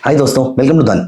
हाय दोस्तों, welcome to धन।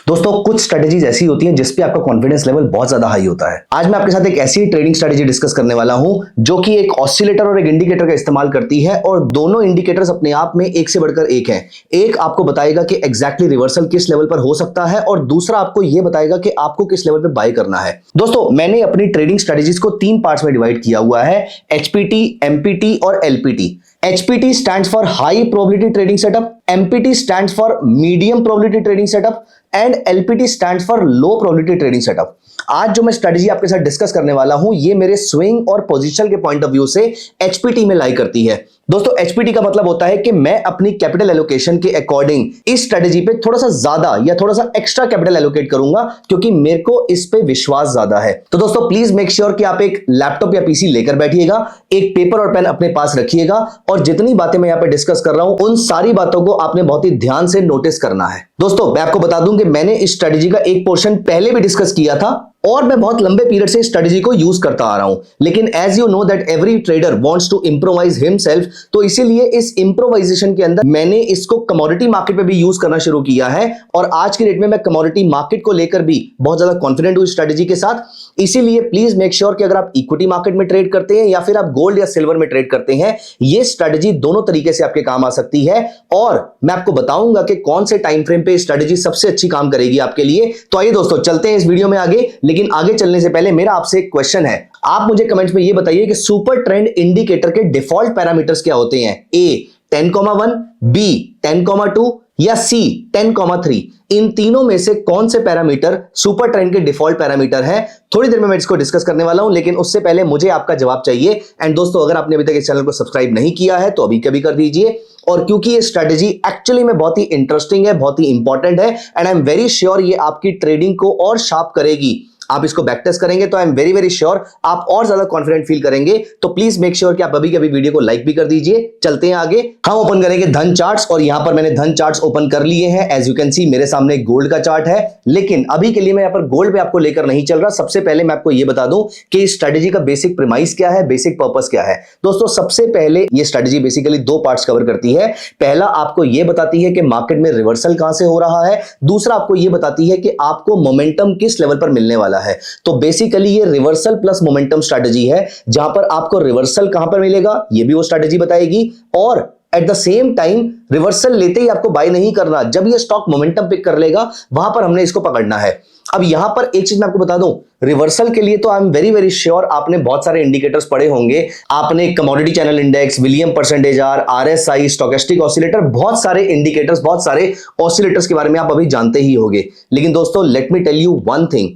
दोस्तों, कुछ स्ट्रेटेजीज ऐसी होती हैं जिस पे आपका कॉन्फिडेंस लेवल बहुत ज्यादा हाई होता है। आज मैं आपके साथ एक ऐसी ट्रेडिंग स्ट्रेटेजी डिस्कस करने वाला हूं जो कि एक ऑसिलेटर और एक इंडिकेटर का इस्तेमाल करती है और दोनों इंडिकेटर्स अपने आप में एक से बढ़कर एक हैं। एक आपको बताएगा कि एग्जैक्टली रिवर्सल किस लेवल पर हो सकता है और दूसरा आपको यह बताएगा कि आपको किस लेवल पे बाय करना है। दोस्तों, मैंने अपनी ट्रेडिंग स्ट्रेटेजीज को 3 पार्ट्स में डिवाइड किया हुआ है, एचपीटी, एमपीटी और LPT. HPT stands for high probability trading setup, MPT stands for medium probability trading setup and LPT stands for low probability trading setup। आज जो मैं स्ट्रेटेजी आपके साथ डिस्कस करने वाला हूं ये मेरे स्विंग और पोजीशन के पॉइंट ऑफ व्यू से HPT में लाई करती है। दोस्तों, HPT का मतलब होता है कि मैं अपनी कैपिटल एलोकेशन के अकॉर्डिंग इस स्ट्रेटेजी पे थोड़ा सा ज्यादा या थोड़ा सा एक्स्ट्रा कैपिटल एलोकेट करूंगा क्योंकि मेरे को इस पे विश्वास ज्यादा है। तो दोस्तों, प्लीज मेक श्योर कि आप एक लैपटॉप या पीसी लेकर बैठिएगा, एक पेपर और पेन अपने पास रखिएगा और जितनी बातें मैं यहां पे डिस्कस कर रहा हूं उन सारी बातों को आपने बहुत ही ध्यान से नोटिस करना है। दोस्तों, मैं आपको बता दूं कि मैंने इस स्ट्रेटेजी का एक पोर्शन पहले भी डिस्कस किया था और मैं बहुत लंबे पीरियड से इस स्ट्रेटेजी को यूज करता आ रहा हूं, लेकिन as you know that every trader wants to improvise himself, तो इसीलिए इस इंप्रोवाइजेशन के अंदर मैंने इसको कमोडिटी मार्केट पे भी यूज करना शुरू किया है और आज की डेट में मैं कमोडिटी मार्केट को लेकर भी बहुत ज्यादा कॉन्फिडेंट हूं इस स्ट्रेटेजी के साथ। इसीलिए प्लीज मेक श्योर कि अगर आप इक्विटी मार्केट में ट्रेड करते हैं या फिर आप गोल्ड या सिल्वर में ट्रेड करते हैं, ये स्ट्रेटेजी दोनों तरीके से आपके काम आ सकती है और मैं आपको बताऊंगा कि कौन से टाइम फ्रेम पे स्ट्रेटेजी सबसे अच्छी काम करेगी आपके लिए। तो आइए दोस्तों, चलते हैं इस वीडियो में आगे, लेकिन आगे चलने से पहले मेरा आपसे एक क्वेश्चन है। आप मुझे कमेंट्स में ये बताइए कि सुपर ट्रेंड इंडिकेटर के डिफॉल्ट पैरामीटर्स क्या होते हैं? ए 10,1, बी 10,2 या सी 10,3। इन तीनों में से कौन से पैरामीटर सुपर ट्रेंड के डिफॉल्ट पैरामीटर है? थोड़ी देर में मैं इसको डिस्कस करने वाला हूं, लेकिन उससे पहले मुझे आपका जवाब चाहिए। एंड दोस्तों, अगर आपने अभी तक इस चैनल को सब्सक्राइब नहीं किया है तो अभी कभी कर दीजिए। और क्योंकि ये स्ट्रेटेजी एक्चुअली में बहुत ही इंटरेस्टिंग है, बहुत ही इंपॉर्टेंट है and I am very sure ये आपकी ट्रेडिंग को और शार्प करेगी। आप इसको बैक टेस्ट करेंगे तो I am very very sure आप और ज्यादा कॉन्फिडेंट फील करेंगे। तो प्लीज मेक श्योर कि आप अभी कभी वीडियो को लाइक भी कर दीजिए। चलते हैं आगे, हम ओपन करेंगे धन चार्ट्स और यहां पर मैंने धन चार्ट्स ओपन कर लिए हैं। एज यू कैन सी मेरे सामने गोल्ड का चार्ट है, लेकिन अभी के लिए मैं यहां पर गोल्ड पे आपको लेकर नहीं चल रहा। सबसे पहले मैं आपको यह बता दूं कि इस स्ट्रेटेजी का बेसिक प्रीमाइस क्या है, बेसिक पर्पस क्या है। दोस्तों, सबसे पहले ये स्ट्रेटेजी बेसिकली 2 पार्ट्स कवर करती है। पहला आपको यह बताती है कि मार्केट में रिवर्सल कहां से हो रहा है, दूसरा आपको यह बताती है कि आपको मोमेंटम किस लेवल पर मिलने वाला है। तो बेसिकली ये रिवर्सल प्लस मोमेंटम स्ट्रेटेजी है, जहां पर आपको रिवर्सल कहां पर मिलेगा ये भी वो स्ट्रेटेजी बताएगी और at the same time reversal लेते ही आपको बाय नहीं करना, जब ये स्टॉक मोमेंटम पिक कर लेगा वहां पर हमने इसको पकड़ना है। अब यहां पर एक चीज मैं आपको बता दूं, रिवर्सल के लिए तो I am very very sure आपने बहुत सारे इंडिकेटर्स पढ़े होंगे। आपने commodity channel index, William percentage R, RSI, stochastic oscillator, बहुत सारे इंडिकेटर्स, बहुत सारे ऑसिलेटर्स के बारे में आप अभी जानते ही होंगे। लेकिन दोस्तों, let me tell you one thing,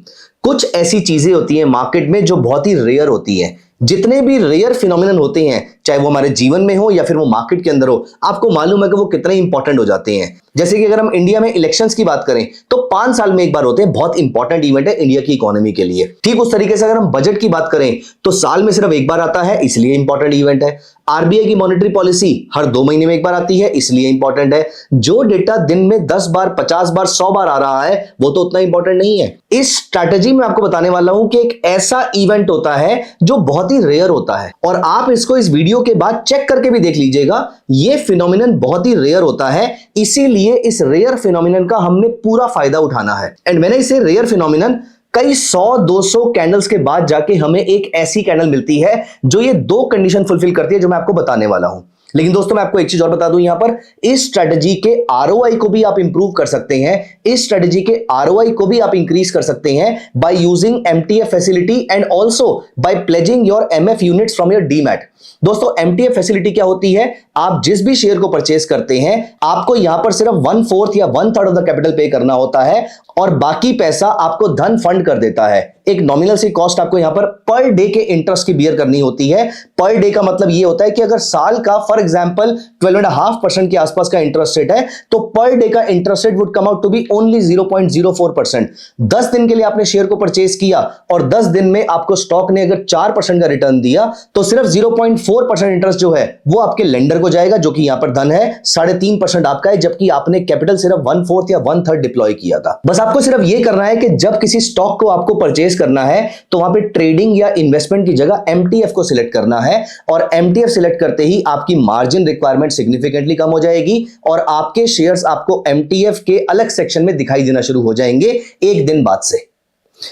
कुछ ऐसी चीजें होती हैं मार्केट में जो बहुत ही रेयर होती हैं। जितने भी रेयर फिनोमिनन होते हैं, चाहे वो हमारे जीवन में हो या फिर वो मार्केट के अंदर हो, आपको मालूम है कि वो कितने इंपॉर्टेंट हो जाते हैं। जैसे कि अगर हम इंडिया में इलेक्शंस की बात करें तो 5 साल में एक बार होते हैं, बहुत इंपॉर्टेंट इवेंट है इंडिया की इकोनॉमी के लिए। ठीक उस तरीके से अगर हम बजट की बात करें तो साल में सिर्फ एक बार आता है, इसलिए इंपॉर्टेंट इवेंट है। RBI की मॉनेटरी पॉलिसी हर 2 महीने में एक बार आती है, इसलिए इंपॉर्टेंट है। जो डेटा दिन में 10 बार, 50 बार, 100 बार आ रहा है वो तो उतना इंपॉर्टेंट नहीं है। इस स्ट्रैटेजी में आपको बताने वाला हूं कि एक ऐसा इवेंट होता है जो बहुत ही रेयर होता है और आप इसको इस वीडियो के बाद चेक करके भी देख लीजिएगा। ये फिनोमिनन बहुत ही रेयर होता है, इसीलिए इस रेयर फिनोमिनन का हमने पूरा फायदा उठाना है। एंड मैंने इसे रेयर फिनोमिनन कई 100-200 कैंडल्स के बाद जाके हमें एक ऐसी कैंडल मिलती है जो ये 2 कंडीशन फुलफिल करती है जो मैं आपको बताने वाला हूं। लेकिन दोस्तों, मैं आपको एक चीज और बता दूं, यहां पर इस स्ट्रेटेजी के ROI को भी आप इंप्रूव कर सकते हैं, इस स्ट्रेटेजी के ROI को भी आप इंक्रीज कर सकते हैं by using MTF facility and also by pledging your MF units from your demat. दोस्तों, MTF फैसिलिटी क्या होती है? आप जिस भी शेयर को परचेज करते हैं आपको यहां पर सिर्फ 1/4 या 1/3 ऑफ द कैपिटल पे करना होता है और बाकी पैसा आपको धन फंड कर देता है। एक नॉमिनल सी कॉस्ट आपको यहां पर डे के इंटरेस्ट की बियर करनी होती है। पर डे का मतलब ये होता है कि अगर साल का फॉर एग्जांपल 12.5% के आसपास का इंटरेस्ट रेट है तो पर डे का interest rate would come out to be only 0.04%। 10 दिन के लिए आपने शेयर को परचेज किया और 10 दिन में आपको स्टॉक ने अगर 4% का रिटर्न दिया तो सिर्फ 0.4% इंटरेस्ट जो है वो आपके लेंडर को जाएगा, जो कि यहां पर धन है 3.5% आपका है, जबकि आपने कैपिटल सिर्फ 1/4 या 1/3 डिप्लॉय किया था। बस आपको सिर्फ यह करना है कि जब किसी स्टॉक को आपको परचेज करना है तो वहां पे ट्रेडिंग या इन्वेस्टमेंट की जगह MTF को सिलेक्ट करना है और MTF सिलेक्ट करते ही आपकी मार्जिन रिक्वायरमेंट सिग्निफिकेंटली कम हो जाएगी और आपके शेयर्स आपको एमटीएफ के अलग सेक्शन में दिखाई देना शुरू हो जाएंगे एक दिन बाद से।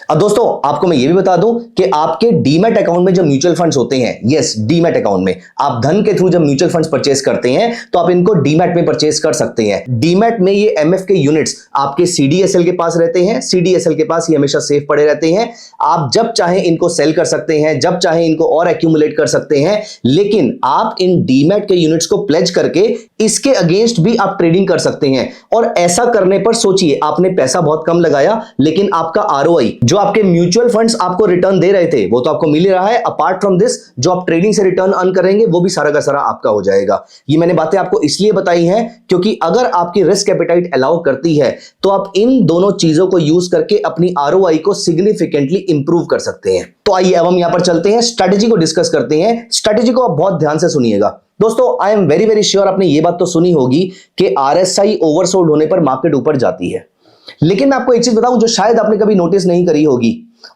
अब दोस्तों आपको मैं ये भी बता दूं कि आपके डीमैट अकाउंट में जो म्यूचुअल फंड्स होते हैं, यस डीमैट अकाउंट में आप धन के थ्रू जब म्यूचुअल फंड्स परचेस करते हैं तो आप इनको डीमैट में परचेस कर सकते हैं। डीमैट में ये एमएफ के यूनिट्स आपके सीडीएसएल के पास रहते हैं, सीडीएसएल के पास ये हमेशा सेफ पड़े रहते हैं। आप जब चाहें इनको सेल कर सकते हैं, जब चाहें इनको और एक्यूमुलेट कर सकते हैं, लेकिन आप इन डीमैट के यूनिट्स को प्लेज करके इसके अगेंस्ट भी आप ट्रेडिंग कर सकते हैं। और ऐसा करने पर सोचिए आपने पैसा बहुत कम लगाया लेकिन आपका आरओआई जो आपके म्यूचुअल फंड्स आपको रिटर्न दे रहे थे वो तो आपको मिल ही रहा है। अपार्ट फ्रॉम दिस जो आप ट्रेडिंग से रिटर्न अर्न करेंगे वो भी सारा का सारा आपका हो जाएगा। ये मैंने बातें आपको इसलिए बताई हैं क्योंकि अगर आपकी रिस्क एपेटाइट अलाउ करती है तो आप इन दोनों चीजों को यूज करके अपनी आरओआई को सिग्निफिकेंटली इंप्रूव कर सकते हैं। तो आइए अब हम यहां पर चलते हैं, स्ट्रेटेजी को डिस्कस करते हैं। स्ट्रेटेजी को आप बहुत ध्यान से सुनिएगा दोस्तों। आई एम वेरी वेरी श्योर आपने ये बात तो सुनी होगी कि आरएसआई ओवरसोल्ड होने पर मार्केट ऊपर जाती है, लेकिन मैं आपको एक चीज बताऊं जो शायद आपने कभी नोटिस नहीं करी होगी,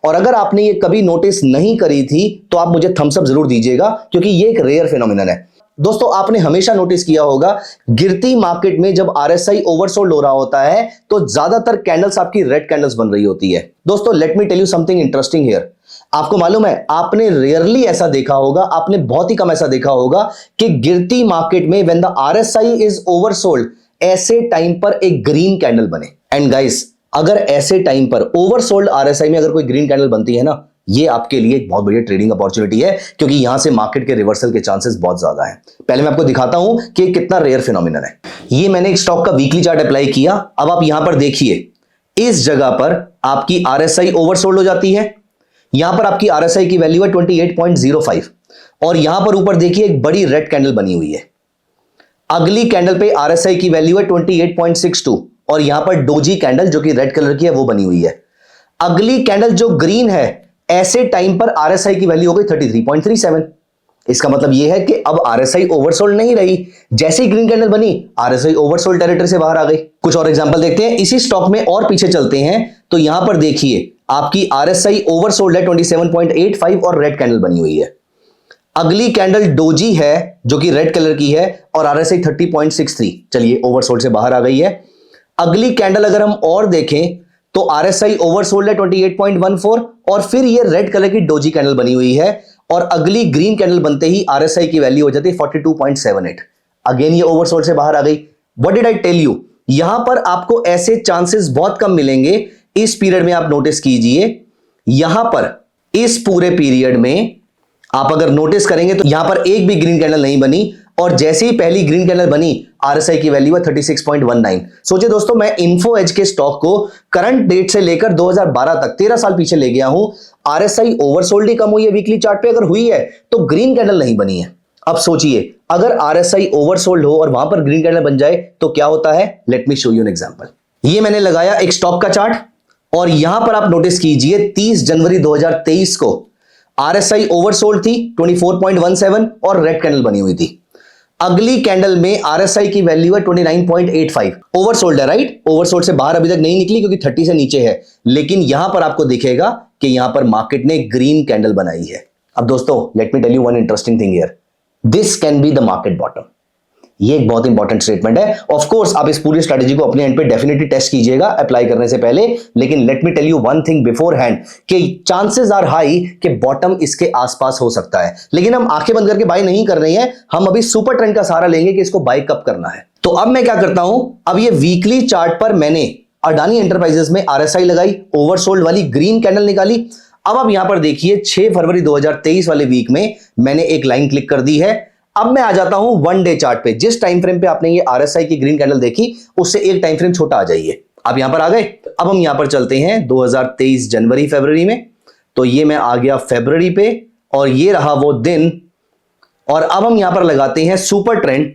और अगर आपने ये कभी नोटिस नहीं करी थी तो आप मुझे थम्स अप जरूर दीजिएगा क्योंकि ये एक रेयर फिनोमिनन है। दोस्तों आपने हमेशा नोटिस किया होगा गिरती मार्केट में जब आरएसआई ओवरसोल्ड हो रहा होता है तो ज्यादातर कैंडल्स आपकी रेड कैंडल्स बन रही होती है। दोस्तों let me tell you something interesting here. आपको मालूम है आपने रेयरली ऐसा देखा होगा, आपने बहुत ही कम ऐसा देखा होगा कि गिरती मार्केट में when the RSI is oversold ऐसे टाइम पर एक ग्रीन कैंडल बने। एंड गाइस अगर ऐसे टाइम पर ओवरसोल्ड आरएसआई में अगर कोई ग्रीन कैंडल बनती है ना, ये आपके लिए एक बहुत बढ़िया ट्रेडिंग अपॉर्चुनिटी है क्योंकि यहां से मार्केट के रिवर्सल के चांसेस बहुत ज्यादा हैं। पहले मैं आपको दिखाता हूं कि कितना रेयर फिनोमिनन है। ये मैंने एक स्टॉक का वीकली चार्ट अप्लाई किया। अब आप यहां पर देखिए इस जगह पर आपकी आरएसआई ओवरसोल्ड हो जाती है। यहां पर आपकी आरएसआई की वैल्यू है 28.05 और यहां पर ऊपर देखिए एक बड़ी रेड कैंडल बनी हुई है। अगली कैंडल पे आरएसआई की वैल्यू है 28.62 और यहां पर डोजी कैंडल जो कि रेड कलर की है वो बनी हुई है। अगली कैंडल जो ग्रीन है ऐसे टाइम पर आरएसआई की वैल्यू हो गई 33.37। इसका मतलब यह है कि अब आरएसआई ओवरसोल्ड नहीं रही। जैसे ही ग्रीन कैंडल बनी आरएसआई ओवरसोल्ड टेरिटरी से बाहर आ गई। कुछ और एग्जांपल देखते हैं इसी स्टॉक में और पीछे चलते हैं तो यहां पर देखिए आपकी आरएसआई ओवरसोल्ड है 27.85 और रेड कैंडल बनी हुई है। अगली कैंडल डोजी है जो कि रेड कलर की है और आरएसआई 30.63, चलिए ओवरसोल्ड से बाहर आ गई है। अगली कैंडल अगर हम और देखें तो आरएसआई ओवरसोल्ड है 28.14 और फिर ये रेड कलर की डोजी कैंडल बनी हुई है और अगली ग्रीन कैंडल बनते ही आरएसआई की वैल्यू हो जाती है 42.78। अगेन ये ओवरसोल्ड से बाहर आ गई। What did I tell you, यहां पर आपको ऐसे चांसेस बहुत कम मिलेंगे। इस पीरियड में आप नोटिस कीजिए, यहां पर इस पूरे पीरियड में आप अगर नोटिस करेंगे तो यहां पर एक भी ग्रीन कैंडल नहीं बनी और जैसे ही पहली ग्रीन कैंडल बनी आरएसआई की वैल्यू है 36.19। सोचिए दोस्तों मैं इन्फो एज के स्टॉक को करंट डेट से लेकर 2012 तक 13 साल पीछे ले गया हूं। आरएसआई ओवरसोल्ड ही कम हुई है वीकली चार्ट पे, अगर हुई है तो ग्रीन कैंडल नहीं बनी है। अब सोचिए अगर आरएसआई ओवरसोल्ड हो और वहां पर ग्रीन कैंडल बन जाए तो क्या होता है। Let me show you an example. ये मैंने लगाया एक स्टॉक का चार्ट और यहां पर आप नोटिस कीजिए 30 जनवरी 2023 को आरएसआई ओवरसोल्ड थी 24.17 और रेड कैंडल बनी हुई थी। अगली कैंडल में आरएसआई की वैल्यू है 29.85, ओवरसोल्ड है राइट। ओवरसोल्ड से बाहर अभी तक नहीं निकली क्योंकि 30 से नीचे है, लेकिन यहां पर आपको दिखेगा कि यहां पर मार्केट ने ग्रीन कैंडल बनाई है। अब दोस्तों let me tell you one interesting thing here, this can be the market bottom. ये एक बहुत इंपॉर्टेंट स्टेटमेंट है। ऑफ कोर्स आप इस पूरी स्ट्रेटजी को अपने एंड पे डेफिनेटली टेस्ट कीजिएगा अप्लाई करने से पहले, लेकिन let me tell you one thing beforehand कि चांसेस आर हाई कि बॉटम इसके आसपास हो सकता है। लेकिन हम आंखें बंद करके बाय नहीं कर रहे हैं, हम अभी सुपर ट्रेंड का सहारा लेंगे कि इसको बाय कब करना है। तो अब मैं क्या करता हूं, अब ये वीकली चार्ट पर मैंने अडानी एंटरप्राइजेस में आरएसआई लगाई, ओवरसोल्ड वाली ग्रीन कैंडल निकाली। अब आप यहां पर देखिए 6 फरवरी 2023 वाले वीक में मैंने एक लाइन क्लिक कर दी है। अब मैं आ जाता हूं वन डे चार्ट पे। जिस टाइम फ्रेम पे आपने ये आरएसआई की ग्रीन कैंडल देखी उससे एक टाइम फ्रेम छोटा आ जाइए। आप यहां पर आ गए। अब हम यहां पर चलते हैं 2023 जनवरी फरवरी में, तो ये मैं आ गया फरवरी पे और ये रहा वो दिन। और अब हम यहां पर लगाते हैं सुपर ट्रेंड।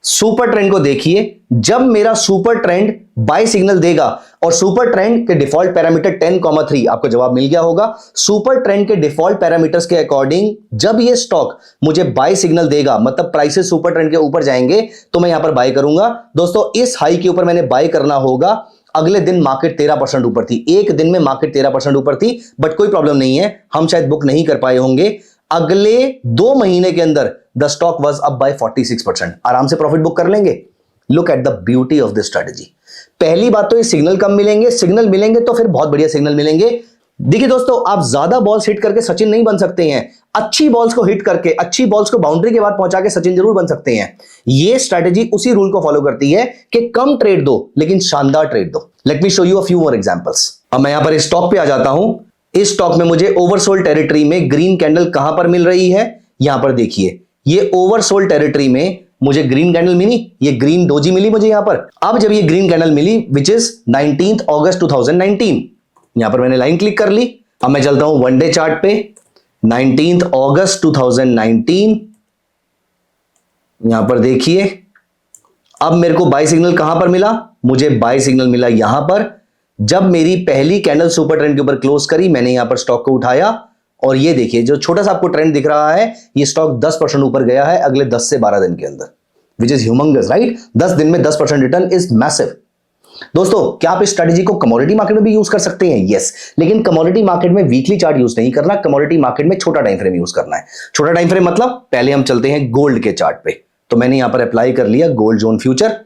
सुपर ट्रेंड को देखिए, जब मेरा सुपर ट्रेंड बाय सिग्नल देगा और सुपर ट्रेंड के डिफॉल्ट पैरामीटर 10,3 आपको जवाब मिल गया होगा। सुपर ट्रेंड के डिफॉल्ट पैरामीटर्स के अकॉर्डिंग जब ये स्टॉक मुझे बाय सिग्नल देगा, मतलब प्राइसेस सुपर ट्रेंड के ऊपर जाएंगे, तो मैं यहां पर बाय करूंगा। दोस्तों इस हाई के ऊपर मैंने बाय करना होगा। अगले दिन मार्केट 13% ऊपर थी, एक दिन में मार्केट 13% ऊपर थी, बट कोई प्रॉब्लम नहीं है, हम शायद बुक नहीं कर पाए होंगे। अगले 2 महीने के अंदर the stock was up by 46%। आराम से प्रॉफिट बुक कर लेंगे। Look at the beauty of this strategy. पहली बात तो ये सिग्नल कम मिलेंगे, सिग्नल मिलेंगे तो फिर बहुत बढ़िया सिग्नल मिलेंगे। देखिए दोस्तों, आप ज्यादा बॉल्स हिट करके सचिन नहीं बन सकते हैं। अच्छी बॉल्स को हिट करके, अच्छी बॉल्स को बाउंड्री के बाद पहुंचा के सचिन जरूर बन सकते हैं। ये स्ट्रेटेजी उसी रूल को फॉलो करती है कि कम ट्रेड दो लेकिन शानदार ट्रेड दो। Let me show you a few more examples. अब मैं यहां पर इस स्टॉक पे आ जाता हूं। इस स्टॉक में मुझे ओवरसोल्ड टेरिटरी में ग्रीन कैंडल कहां पर मिल रही है, यहां पर देखिए। ये ओवरसोल्ड टेरिटरी में मुझे ग्रीन कैंडल मिली, ये ग्रीन डोजी मिली मुझे यहां पर। अब जब ये ग्रीन कैंडल मिली विच इज 19 अगस्त 2019, यहां पर मैंने लाइन क्लिक कर ली। अब मैं चलता हूं वन डे चार्ट पे। 19 अगस्त 2019, यहां पर देखिए। अब मेरे को बाय सिग्नल कहां पर मिला, मुझे बाय सिग्नल मिला यहां पर। जब मेरी पहली कैंडल सुपर ट्रेंड के ऊपर क्लोज करी, मैंने यहां पर स्टॉक को उठाया और ये देखिए जो छोटा सा आपको ट्रेंड दिख रहा है, ये स्टॉक 10% ऊपर गया है अगले 10 से 12 दिन के अंदर, विच इज ह्यूमंगस, राइट। 10 दिन में 10% रिटर्न इज मैसिव। दोस्तों, क्या आप इस स्ट्रेटेजी को कमोडिटी मार्केट में भी यूज कर सकते हैं? यस, लेकिन कमोडिटी मार्केट में वीकली चार्ट यूज नहीं करना, कमोडिटी मार्केट में छोटा टाइम फ्रेम यूज करना है। छोटा टाइम फ्रेम मतलब पहले हम चलते हैं गोल्ड के चार्ट पे। तो मैंने यहां पर अप्लाई कर लिया गोल्ड जोन फ्यूचर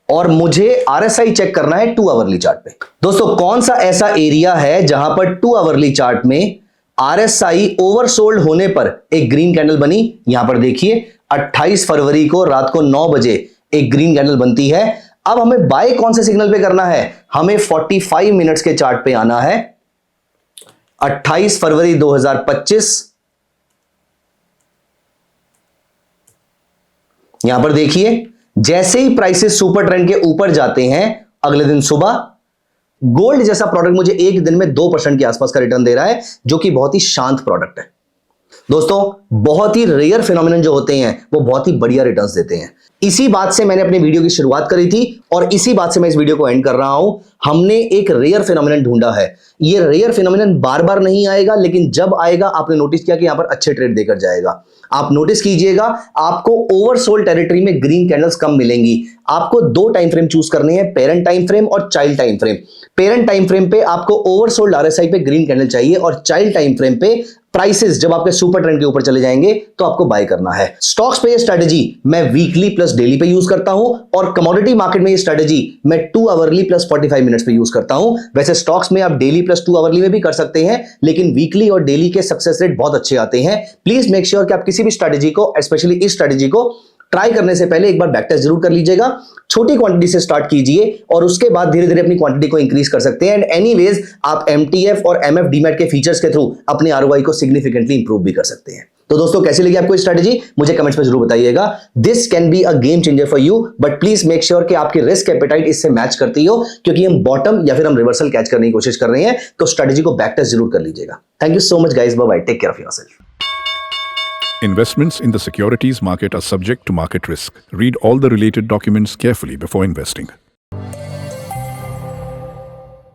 और मुझे आरएसआई चेक करना है 2 आवरली चार्ट पे। दोस्तों, कौन सा ऐसा एरिया है जहां पर 2 आवरली चार्ट में आरएसआई ओवरसोल्ड होने पर एक ग्रीन कैंडल बनी? यहां पर देखिए 28 फरवरी को रात को 9 बजे एक ग्रीन कैंडल बनती है। अब हमें बाय कौन से सिग्नल पे करना है? हमें 45 मिनट्स के चार्ट पे आना है। 28 फरवरी 2025, यहां पर देखिए जैसे ही प्राइसेस सुपर ट्रेंड के ऊपर जाते हैं, अगले दिन सुबह गोल्ड जैसा प्रोडक्ट मुझे एक दिन में 2% के आसपास का रिटर्न दे रहा है, जो कि बहुत ही शांत प्रोडक्ट है। दोस्तों, बहुत ही रेयर फिनोमिनन जो होते हैं वो बहुत ही बढ़िया रिटर्न्स देते हैं। इसी बात से मैंने अपने वीडियो की शुरुआत करी थी और इसी बात से मैं इस वीडियो को एंड कर रहा हूं। हमने एक रेयर फिनोमिनन ढूंढा है। ये रेयर फिनोमिनन बार बार नहीं आएगा, लेकिन जब आएगा आपने नोटिस किया कि यहां पर अच्छे ट्रेड देकर जाएगा। आप नोटिस कीजिएगा, आपको ओवरसोल्ड टेरिटरी में ग्रीन कैंडल्स कम मिलेंगी। आपको 2 टाइम फ्रेम चूज करने हैं, पेरेंट टाइम फ्रेम और child time frame. Parent time frame पे आपको ओवरसोल्ड आरएसआई पे ग्रीन कैंडल चाहिए और चाइल्ड टाइम फ्रेम पे प्राइसेस जब आपके सुपर ट्रेंड के ऊपर चले जाएंगे तो आपको बाय करना है। स्टॉक्स पे ये स्ट्रेटेजी मैं वीकली प्लस डेली पे यूज करता हूं और कमोडिटी मार्केट में ये स्ट्रेटेजी मैं 2 आवरली प्लस 45 मिनट्स पे यूज करता हूं। वैसे स्टॉक्स में आप डेली प्लस 2 आवरली में भी कर सकते हैं, लेकिन वीकली और डेली के सक्सेस रेट बहुत अच्छे आते हैं। प्लीज मेक श्योर कि आप किसी भी स्ट्रेटेजी को, स्पेशली इस स्ट्रेटेजी को ट्राई करने से पहले एक बार बैक टेस्ट जरूर कर लीजिएगा। छोटी क्वांटिटी से स्टार्ट कीजिए और उसके बाद धीरे धीरे अपनी क्वांटिटी को इंक्रीज कर सकते हैं। एंड एनीवेज आप एमटीएफ और एमएफ डीमैट के फीचर्स के थ्रू अपने आरओआई को सिग्निफिकेंटली इंप्रूव भी कर सकते हैं। तो दोस्तों, कैसी लगी आपको स्ट्रेटेजी मुझे कमेंट्स में जरूर बताइएगा। This can be a game changer for you, but please make sure कि आपकी रिस्क एपेटाइट इससे मैच करती हो, क्योंकि हम बॉटम या फिर हम रिवर्सल कैच करने की कोशिश कर रहे हैं। तो स्ट्रेटेजी को बैक टेस्ट जरूर कर लीजिएगा। Thank you so much guys, bye bye, take care of yourself. Investments in the securities market are subject to market risk. Read all the related documents carefully before investing.